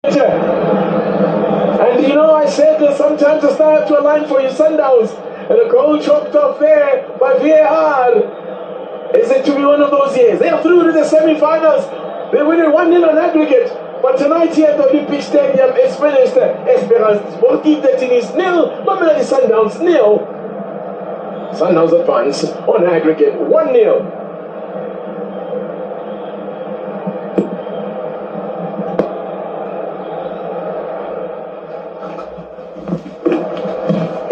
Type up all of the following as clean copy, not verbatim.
And you know, I said that sometimes the stars have to align for you, Sundowns. And a goal chopped off there by VAR. Is it to be one of those years? They are through to the semi-finals. They win it 1-0 on aggregate. But tonight here at the Olympic Stadium, it's finished. Esperance De Tunis 0, Mamelodi Sundowns 0. Sundowns advance on aggregate 1-0.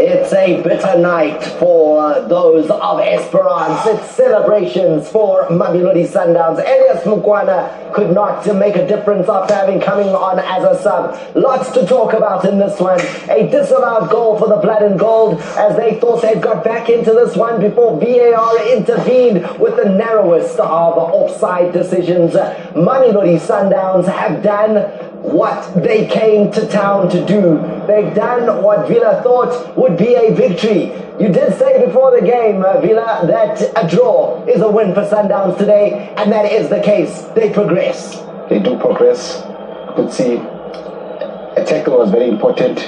It's a bitter night for those of Esperance. It's celebrations for Mamelodi Sundowns. Elias Mukwana could not make a difference after having coming on as a sub. Lots to talk about in this one. A disallowed goal for the Blood and Gold as they thought they'd got back into this one before VAR intervened with the narrowest of offside decisions. Mamelodi Sundowns have done what they came to town to do. They've done what Villa thought would be a victory. You did say before the game, Villa, that a draw is a win for Sundowns today, and that is the case. They progress. They do progress. You could see a tackle was very important.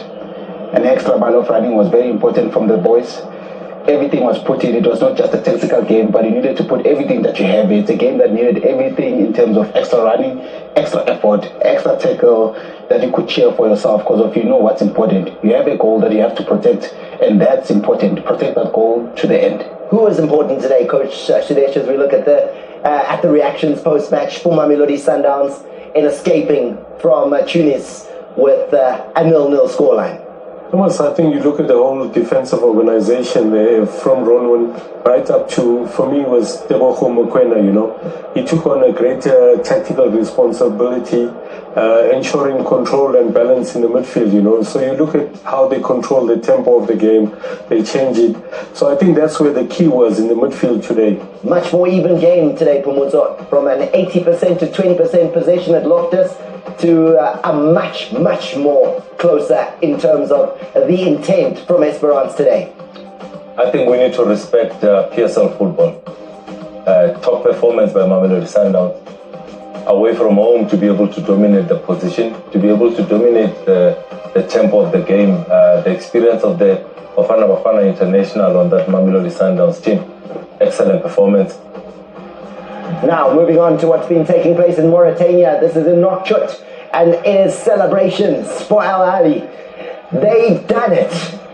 An extra mile of running was very important from the boys. Everything was put in. It was not just a tactical game, but you needed to put everything that you have. It's a game that needed everything in terms of extra running, extra effort, extra tackle that you could cheer for yourself because if you know what's important. You have a goal that you have to protect, and that's important. Protect that goal to the end. Who is important today, Coach Sudesh, as we look at the reactions post-match for Mamelodi Sundowns in escaping from Tunis with a 0-0 scoreline? Thomas, I think you look at the whole defensive organization there, from Ronwen right up to, for me, was Tebogo Mokoena, you know. He took on a greater tactical responsibility, ensuring control and balance in the midfield, you know. So you look at how they control the tempo of the game, they change it. So I think that's where the key was in the midfield today. Much more even game today, Pumuzo, from an 80% to 20% possession at Loftus to a much more closer in terms of the intent from Esperance today. I think we need to respect PSL football. Top performance by Mamelodi Sundowns. Away from home to be able to dominate the position, to be able to dominate the tempo of the game, the experience of the Bafana International on that Mamelodi Sundowns team. Excellent performance. Now, moving on to what's been taking place in Mauritania. This is in Nouakchott, and it is celebrations for Al Ahly. They've done it,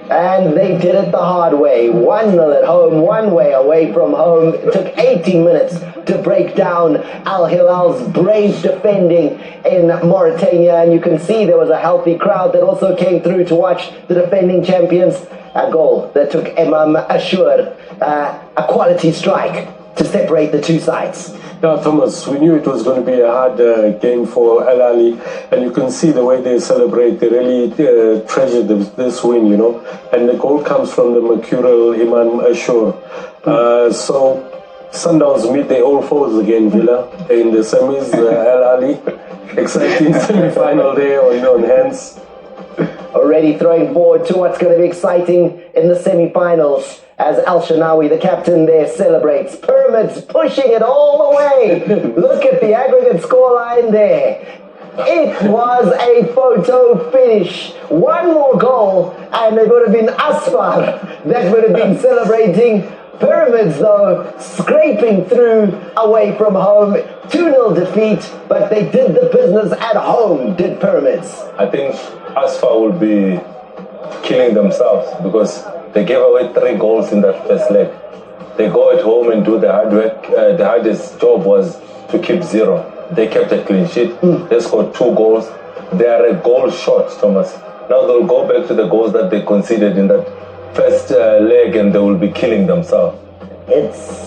and they did it the hard way. 1-0 at home, 1 way away from home. It took 18 minutes to break down Al Hilal's brave defending in Mauritania, and you can see there was a healthy crowd that also came through to watch the defending champions. A goal that took Imam Ashur, a quality strike to separate the two sides. Yeah, Thomas, we knew it was going to be a hard game for Al Ahly, and you can see the way they celebrate. They really treasure this win, you know. And the goal comes from the mercurial Imam Ashur. So Sundowns meet their old foes again, Villa, in the semis. Al Ahly, exciting semi-final there on hands. Already throwing forward to what's going to be exciting in the semi-finals as Al Shanawi, the captain there, celebrates. Pyramids pushing it all the way. Look at the aggregate scoreline there. It was a photo finish. One more goal and it would have been Asfar that would have been celebrating. Pyramids, though, scraping through away from home. 2-0 defeat, but they did the business at home, did Pyramids. I think Asfar will be killing themselves because they gave away 3 goals in that first leg. They go at home and do the hard work. The hardest job was to keep 0. They kept a clean sheet. They scored 2 goals. They are a goal short, Thomas. Now they'll go back to the goals that they conceded in that first leg and they will be killing themselves. It's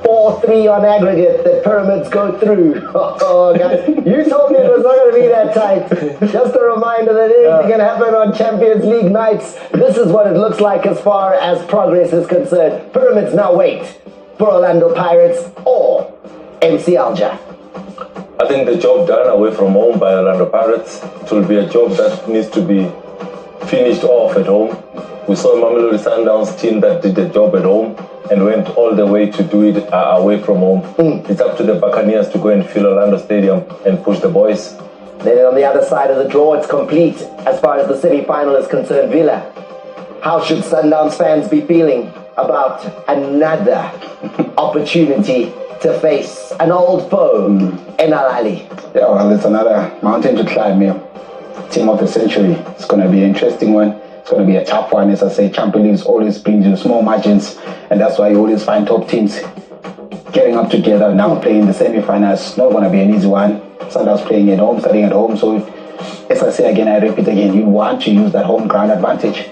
4-3 on aggregate that Pyramids go through. Oh, guys, you told me it was not going to be that tight. Just a reminder that anything can happen on Champions League nights. This is what it looks like as far as progress is concerned. Pyramids now wait for Orlando Pirates or MC Alger. I think the job done away from home by Orlando Pirates, it will be a job that needs to be finished off at home. We saw a Mamelodi Sundowns team that did the job at home and went all the way to do it away from home. It's up to the Buccaneers to go and fill Orlando Stadium and push the boys. Then on the other side of the draw, it's complete as far as the semi-final is concerned. Villa, how should Sundowns fans be feeling about another opportunity to face an old foe in Ahly? Yeah, well, it's another mountain to climb here. Team of the century. It's going to be an interesting one. It's going to be a tough one. As I say, Champions League always brings you small margins, and that's why you always find top teams getting up together, now playing the semi-finals. Not going to be an easy one. Sundowns playing at home, starting at home. So, as I say again, I repeat again, you want to use that home ground advantage.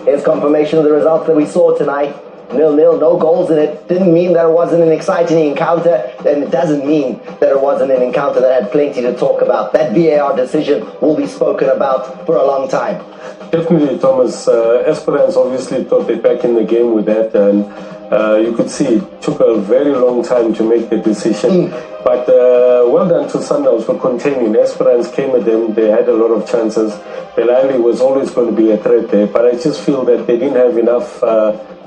Here's confirmation of the results that we saw tonight. 0-0, no goals in it. Didn't mean that it wasn't an exciting encounter, and it doesn't mean that it wasn't an encounter that had plenty to talk about. That VAR decision will be spoken about for a long time. Definitely, Thomas. Esperance obviously thought they're back in the game with that, and you could see it took a very long time to make the decision. But well done to Sundowns for containing. Esperance came at them. They had a lot of chances. Ahly was always going to be a threat there, but I just feel that they didn't have enough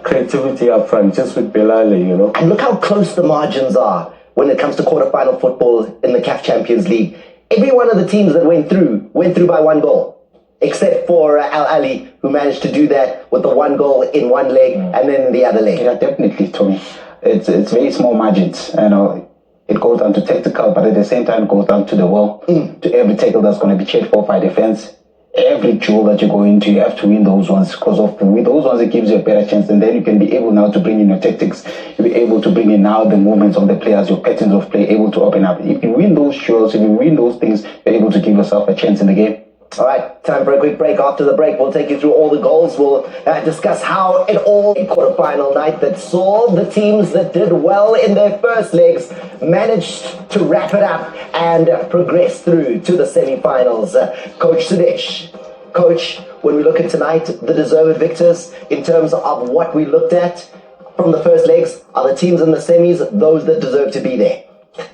creativity up front, just with Ahly, you know. And look how close the margins are when it comes to quarterfinal football in the Caf Champions League. Every one of the teams that went through by one goal, except for Ahly, who managed to do that with the one goal in one leg and then in the other leg. Yeah, definitely, Tommy. It's very small margins. You know, it goes down to tactical, but at the same time, it goes down to the will, to every tackle that's going to be checked for by defense. Every duel that you go into, you have to win those ones, because with those ones it gives you a better chance, and then you can be able now to bring in your tactics. You'll be able to bring in now the movements of the players, your patterns of play, able to open up. If you win those duels, if you win those things, you're able to give yourself a chance in the game. All right, time for a quick break. After the break, we'll take you through all the goals. We'll discuss how it all, quarterfinal night that saw the teams that did well in their first legs managed to wrap it up and progress through to the semi-finals. Coach Sudesh, Coach, when we look at tonight, the deserved victors in terms of what we looked at from the first legs, are the teams in the semis those that deserve to be there?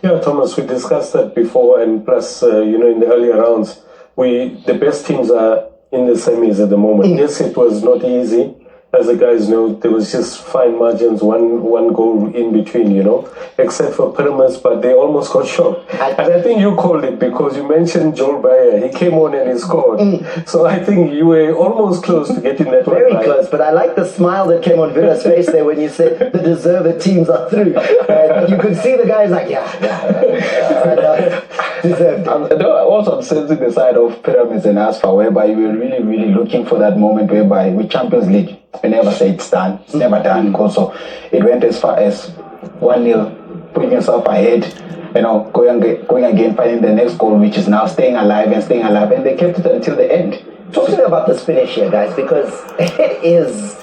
Yeah, Thomas, we discussed that before, and plus, you know, in the earlier rounds, the best teams are in the semis at the moment. Yes, it was not easy. As the guys know, there was just fine margins, one goal in between, you know, except for Pyramids, but they almost got shocked. And I think you called it because you mentioned Joel Bayer. He came on and he scored. So I think you were almost close to getting that one. Very close, but I like the smile that came on Villa's face there when you said the deserved teams are through. And you could see the guys like, deserved. Also, I'm sensing the side of Pyramids and Asfa, whereby we were really, really looking for that moment whereby with Champions League, we never say it's done. It's never done. Because so it went as far as 1-0, putting yourself ahead, you know, going again, finding the next goal, which is now staying alive, and they kept it until the end. Talk to me about this finish here, guys, because it is,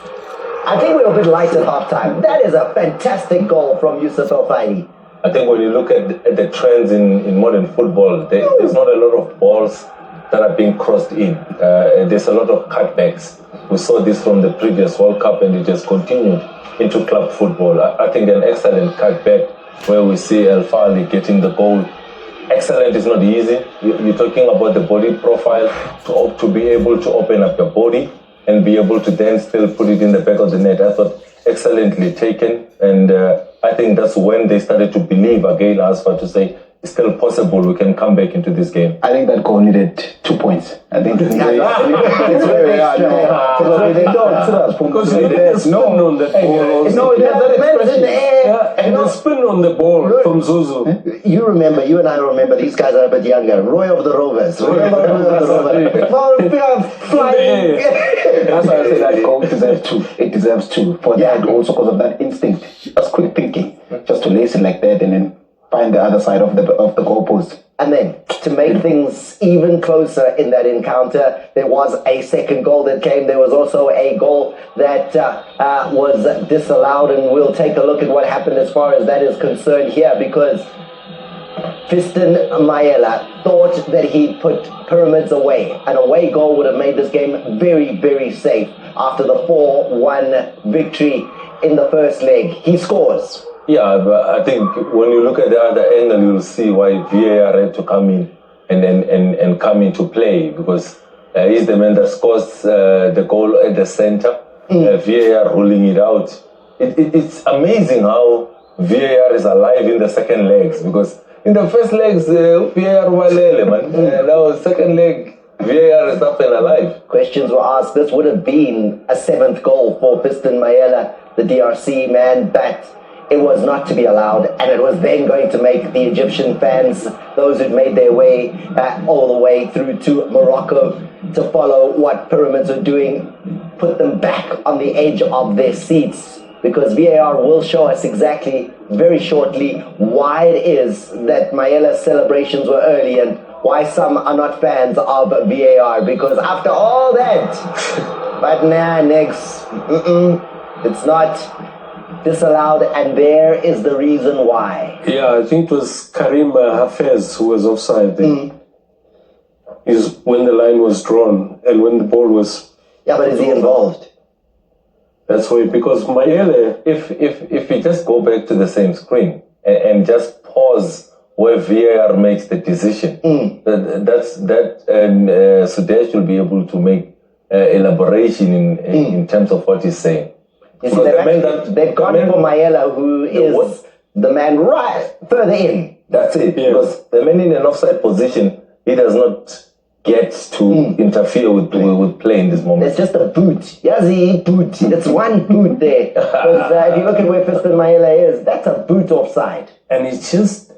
I think we were a bit light at halftime. That is a fantastic goal from Yusuf El-Fadi. I think when you look at the trends in modern football, there's not a lot of balls that are being crossed in. There's a lot of cutbacks. We saw this from the previous World Cup, and it just continued into club football. I think an excellent cutback where we see El-Fadi getting the goal. Excellent is not easy. You're talking about the body profile to be able to open up your body and be able to then still put it in the back of the net. I thought excellently taken, and I think that's when they started to believe again, as far to say it's still possible we can come back into this game. I think that goal needed 2 points. I think it's very hard. Because you look at the spin on that ball. No, that's in the air. And the spin on the ball from Zuzu. You remember, you and I remember, these guys are a bit younger. Roy of the Rovers. Remember Roy of the Rovers? Flying. That's why I say that goal deserves 2. It deserves 2 for that, also because of that instinct. That's quick thinking. Just to lace it like that and then find the other side of the goalpost. And then, to make things even closer in that encounter, there was a second goal that came. There was also a goal that was disallowed, and we'll take a look at what happened as far as that is concerned here, because Fiston Mayela thought that he put Pyramids away. An away goal would have made this game very, very safe after the 4-1 victory in the first leg. He scores. Yeah, but I think when you look at the other angle, you'll see why VAR had to come in and come into play, because he's the man that scores the goal at the center. VAR ruling it out. It's amazing how VAR is alive in the second legs, because In the first legs, VAR walele, man. Now second leg, VAR is up and alive. Questions were asked. This would have been a 7th goal for Piston Mayela, the DRC man, but it was not to be allowed, and it was then going to make the Egyptian fans, those who'd made their way all the way through to Morocco to follow what Pyramids were doing, put them back on the edge of their seats, because VAR will show us exactly, very shortly, why it is that Mayela's celebrations were early and why some are not fans of VAR, because after all that, but nah, next, it's not disallowed, and there is the reason why. Yeah, I think it was Karim Hafez who was offside there. Is when the line was drawn and when the ball was... Yeah, but is he involved? That's why, because Mayele... If we just go back to the same screen and just pause where VAR makes the decision, Sudesh will be able to make elaboration in terms of what he's saying. You see, they've gone for Mayela, who is the man right further in. That's it. Yes. Because the man in an offside position, he does not get to interfere with play in this moment. It's just a boot. Yazi boot. It's one boot there. Because if you look at where Piston Mayela is, that's a boot offside. And it's just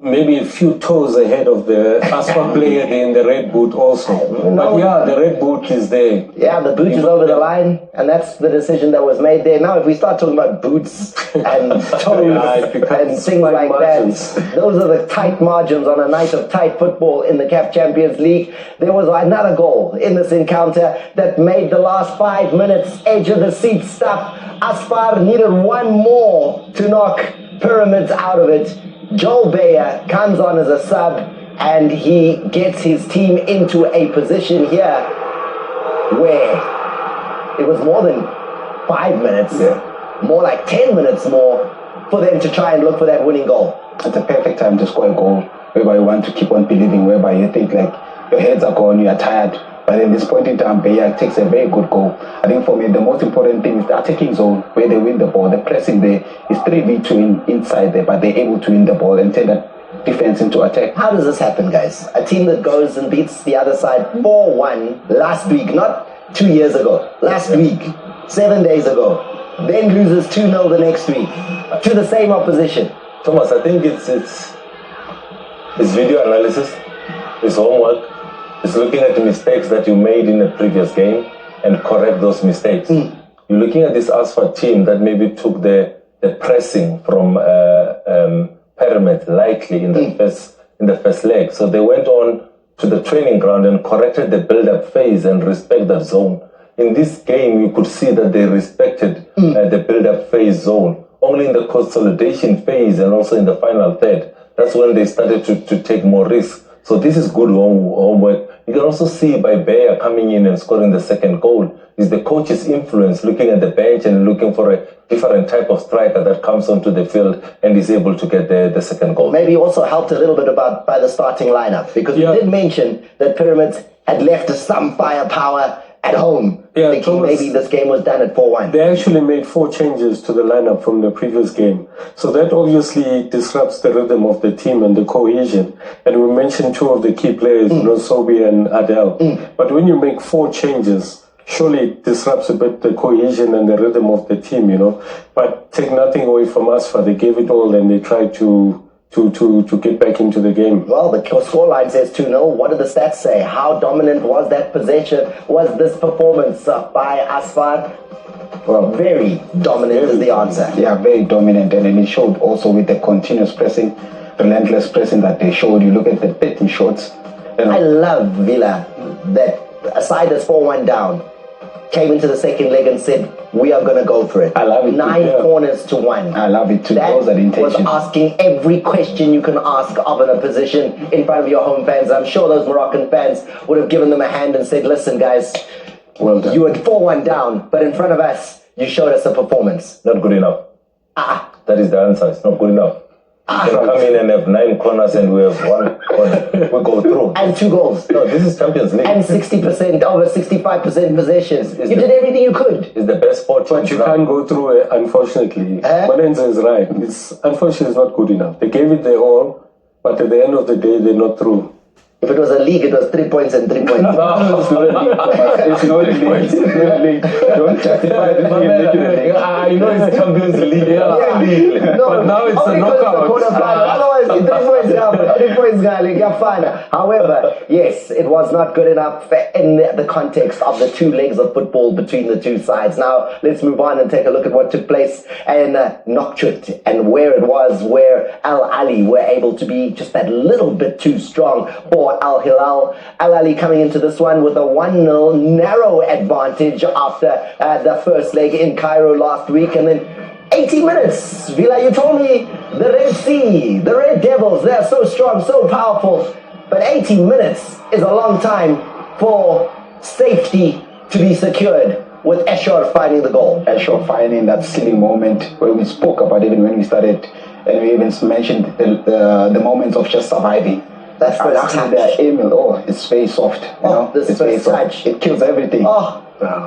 maybe a few toes ahead of the Aspa player in the red boot also. But yeah, the red boot is there. Yeah, the boot is over the line, and that's the decision that was made there. Now, if we start talking about boots and toes and things like margins. That, those are the tight margins on a night of tight football in the Caf Champions League. There was another goal in this encounter that made the last 5 minutes edge of the seat stuff. Aspar needed one more to knock Pyramids out of it. Joel Bayer comes on as a sub, and he gets his team into a position here where it was more than 5 minutes, more like 10 minutes more for them to try and look for that winning goal. It's a perfect time to score a goal, whereby you want to keep on believing, whereby you think like your heads are gone, you are tired. But at this point in time, Bayer takes a very good goal. I think for me, the most important thing is the attacking zone, where they win the ball. The pressing there is 3v2 inside there, but they're able to win the ball and turn that defense into attack. How does this happen, guys? A team that goes and beats the other side 4-1 last week, not 2 years ago, last week, 7 days ago, then loses 2-0 the next week to the same opposition. Thomas, I think it's video analysis, it's homework. It's looking at the mistakes that you made in the previous game and correct those mistakes. You're looking at this Asphalt team that maybe took the pressing from Pyramid lightly in the first leg. So they went on to the training ground and corrected the build-up phase and respect that zone. In this game, you could see that they respected the build-up phase zone. Only in the consolidation phase and also in the final third, that's when they started to take more risks. So this is good homework. You can also see by Bayer coming in and scoring the second goal is the coach's influence, looking at the bench and looking for a different type of striker that comes onto the field and is able to get the second goal. Maybe also helped a little bit by the starting lineup, because we did mention that Pyramids had left some firepower at home, thinking Thomas, maybe this game was done at 4-1. They actually made 4 changes to the lineup from the previous game. So that obviously disrupts the rhythm of the team and the cohesion. And we mentioned 2 of the key players, Sobi and Adel. But when you make 4 changes, surely it disrupts a bit the cohesion and the rhythm of the team, But take nothing away from Asfa. They gave it all and they tried to get back into the game. Well, the scoreline says 2-0. What do the stats say? How dominant was that possession? Was this performance by Asfar? Well, very dominant is the answer. Yeah, very dominant, and it showed also with the continuous pressing, relentless pressing that they showed. You look at the 30 shots. I love Villa, that aside as 4-1 down, came into the second leg and said, we are going to go for it. I love it. 9 corners to 1. I love it too. That Those are the intentions. was asking every question you can ask of an opposition in front of your home fans. I'm sure those Moroccan fans would have given them a hand and said, listen, guys, well done. You were 4-1 down, but in front of us, you showed us a performance. Not good enough. That is the answer. It's not good enough. You can come in and have 9 corners and we have 1 corner. We go through. And 2 goals. No, this is Champions League. And 60%, over 65% possessions. You did everything you could. It's the best 4 teams. But you can't go through it, unfortunately. Manenza is right. Unfortunately, it's not good enough. They gave it their all. But at the end of the day, they're not through. If it was a league, it was 3 points and 3 points. It's not a league, Thomas. It's not a league. It's not a league. Don't justify this game making a league. I know it's Champions League. No, But now it's a knockout. Otherwise, 3 points down. 3 points down. You're fine. However, yes, it was not good enough in the context of the 2 legs of football between the 2 sides. Now, let's move on and take a look at what took place in Nouakchott and where it was where Al Ahly were able to be just that little bit too strong for Al Hilal. Al Ahly coming into this one with a 1-0 narrow advantage after the first leg in Cairo last week, and then 80 minutes. Vila, you told me the Red Sea, the Red Devils, they're so strong, so powerful, but 80 minutes is a long time for safety to be secured, with Escher finding the goal. Escher finding that silly moment where we spoke about even when we started, and we even mentioned the moments of just surviving. That first touch. Emil, his face soft. This first touch. It kills everything.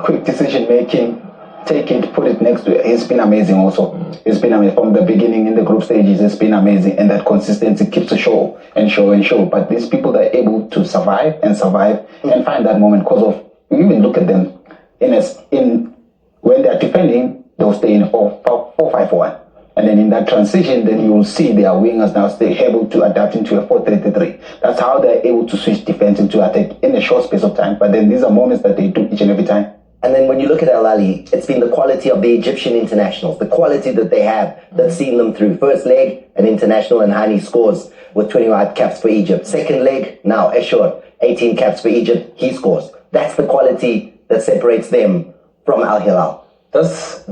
Quick decision making. Take it, put it next to it. It's been amazing also. It's been amazing. From the beginning in the group stages, it's been amazing. And that consistency keeps a show and show and show. But these people that are able to survive and find that moment because of, you even look at them, when they're defending, they'll stay in a 4-5-1. And then in that transition, then you'll see their wingers now stay able to adapt into a 4-3-3. That's how they're able to switch defense into attack in a short space of time. But then these are moments that they do each and every time. And then when you look at Al Ahly, it's been the quality of the Egyptian internationals, the quality that they have that's seen them through. First leg, an international, and Hani scores with 25 caps for Egypt. Second leg, now Escher, 18 caps for Egypt, he scores. That's the quality that separates them from Al Hilal. That's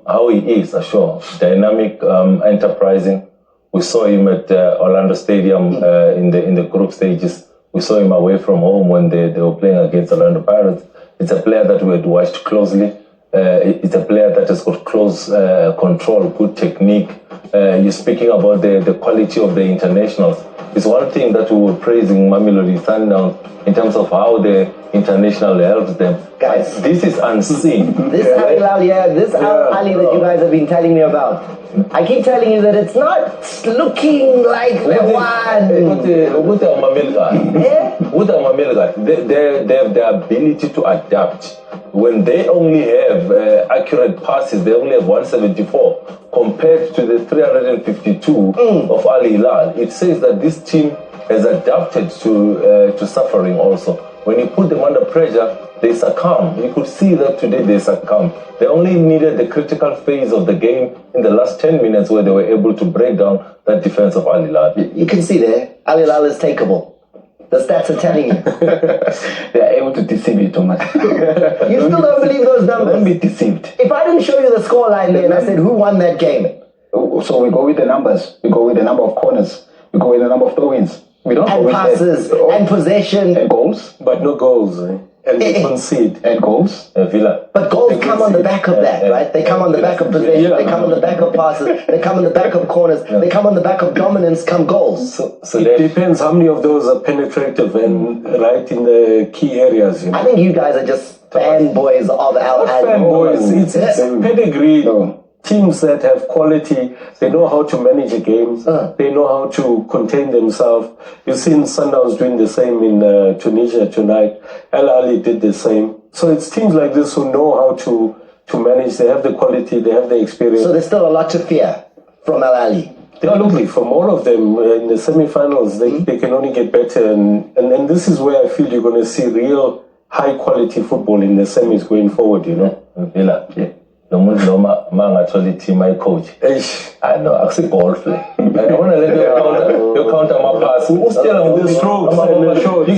how he is, sure. Dynamic, enterprising. We saw him at Orlando Stadium in the group stages. We saw him away from home when they were playing against Orlando Pirates. It's a player that we had watched closely. It's a player that has got close control, good technique. You're speaking about the quality of the internationals. It's one thing that we were praising Mamelodi Sundowns in terms of how the international helps them. Guys, this is unseen. This Al Ahly that you guys have been telling me about. I keep telling you that it's not looking like the one. They have the ability to adapt. When they only have accurate passes, they only have 174 compared to the 352 of Al Hilal. It says that this team has adapted to suffering also. When you put them under pressure, they succumb. You could see that today they succumb. They only needed the critical phase of the game in the last 10 minutes where they were able to break down that defense of Al Hilal. You can see there, Al Hilal is takeable. The stats are telling you. They are able to deceive you, Thomas. You still don't believe those numbers? Don't be deceived. If I didn't show you the scoreline there and I said, who won that game? So we go with the numbers. We go with the number of corners. We go with the number of throw-ins. We don't and passes, and possession. And goals. But no goals, And they concede. And goals. Villa. But goals come on the back of that, right? They come on the back of possession. They come on the back of passes. They come on the back of corners. They come on the back of dominance, come goals. So it depends how many of those are penetrative and right in the key areas. I think you guys are just fanboys of Al Ahly. Fanboys. It's pedigree. No. Teams that have quality, they know how to manage a game, they know how to contain themselves. You've seen Sundowns doing the same in Tunisia tonight. Al Ahly did the same. So it's teams like this who know how to manage. They have the quality, they have the experience. So there's still a lot to fear from Al Ahly. Absolutely, from all of them in the semi-finals, they can only get better. And this is where I feel you're going to see real high-quality football in the semis going forward, Villa. Yeah. My coach. I know, I see golf. I want to let you counter my pass.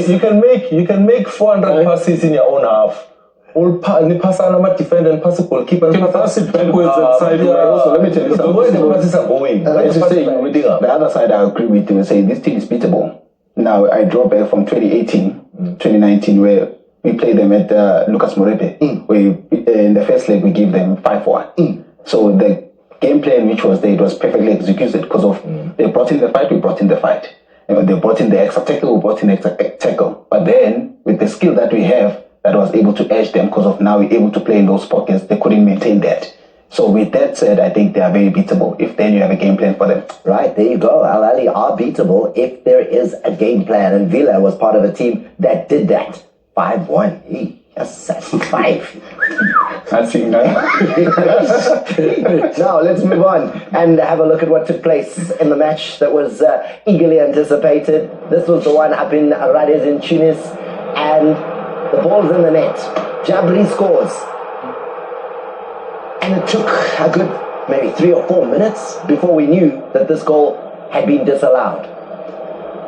You can make 400 passes in your own half. All pass on defender and pass the goalkeeper. You can pass it backwards and sideways. Also, let me tell you something. Where the passes are going. The other side, I agree with you and say this team is beatable. Now, I draw back from 2018, 2019, where we played them at Lucas Morepe. Where in the first leg we gave them 5-1. So the game plan which was there, it was perfectly executed because of they brought in the fight, we brought in the fight. They brought in the extra tackle, we brought in the extra tackle. But then with the skill that we have, that was able to edge them because of now we're able to play in those pockets, they couldn't maintain that. So with that said, I think they are very beatable if then you have a game plan for them. Right, there you go. Al Ahly are beatable if there is a game plan. And Villa was part of a team that did that. 5-1. Yes, that's 5. That's it, no? Now, let's move on and have a look at what took place in the match that was eagerly anticipated. This was the one up in Ahly in Tunis. And the ball's in the net. Jabri scores. And it took a good maybe 3 or 4 minutes before we knew that this goal had been disallowed.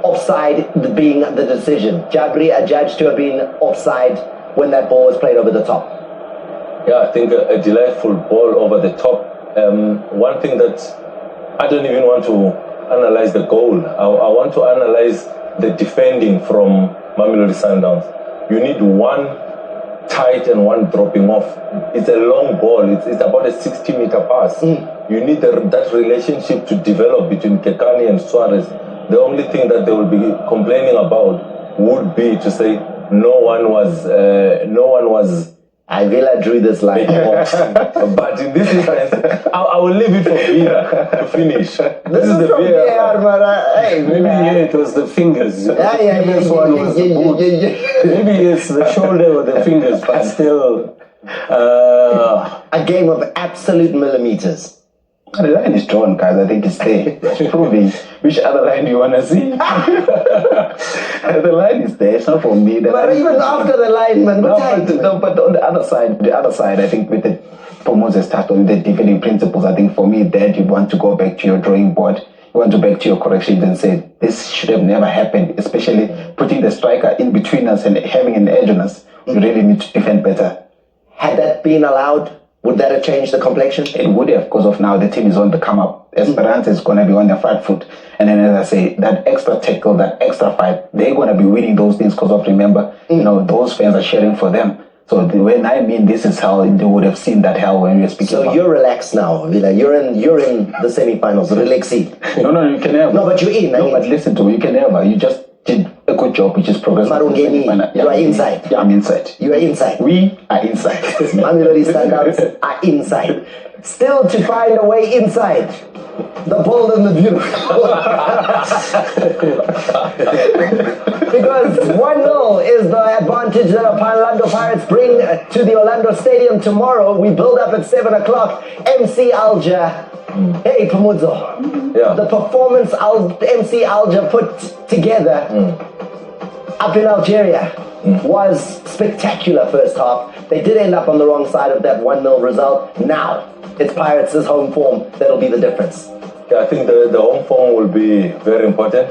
Offside being the decision. Jabri adjudged to have been offside when that ball was played over the top. Yeah, I think a delightful ball over the top. One thing that I don't even want to analyze the goal. I want to analyze the defending from Mamelodi Sundowns. You need one tight and one dropping off. It's a long ball. It's about a 60-meter pass. You need that relationship to develop between Kekani and Suarez. The only thing that they will be complaining about would be to say no one was Villa drew this line. But in this instance, I will leave it for Villa to finish. This is the VAR, Maybe it was the fingers. Yeah. One was the boot. Maybe it's the shoulder or the fingers, but still. A game of absolute millimeters. The line is drawn, guys. I think it's there. It's proving which other line do you want to see. The line is there. It's not for me. But even after the line, man, but on the other side, I think with the promoters start on the defending principles, I think for me that you want to go back to your drawing board. You want to back to your corrections and say this should have never happened, especially putting the striker in between us and having an edge on us. You really need to defend better. Had that been allowed, would that have changed the complexion? It would have, because of now the team is on the come up. Esperance is going to be on their front foot. And then, as I say, that extra tackle, that extra fight, they're going to be winning those things because of, remember, those fans are cheering for them. So when I mean this is hell, they would have seen that hell when we were speaking. So you're relaxed now, Villa. You're in the semi-finals. Relaxing. No, you can never. No, but you're in. No, but listen to me. You can never. You just did a good job, which is progress. Marungeni, you are inside. Yeah, I'm inside. You are inside. We are inside. Mamelodi Sundowns are inside. Still to find a way inside. The bold and the beautiful. Because 1-0 is the advantage that Orlando Pirates bring to the Orlando Stadium tomorrow. We build up at 7 o'clock. MC Alger. Hey, Pamudzo. Yeah. The performance MC Alger put together up in Algeria was spectacular first half. They did end up on the wrong side of that 1-0 result. Now, it's Pirates' home form that'll be the difference. Yeah, I think the home form will be very important.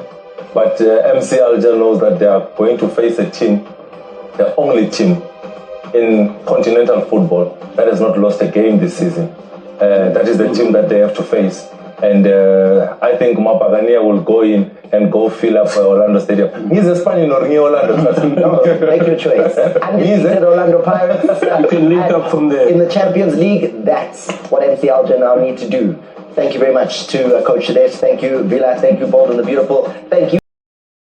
But MC Alger knows that they are going to face a team, the only team in continental football that has not lost a game this season. That is the team that they have to face. And I think Mapagania will go in and go fill up Orlando Stadium. He's a Spaniard or Orlando. Make your choice. Undefeated Orlando Pirates. You can link up from there. In the Champions League, that's what MC Alger now need to do. Thank you very much to Coach Shades. Thank you, Villa. Thank you, Bold and the Beautiful. Thank you.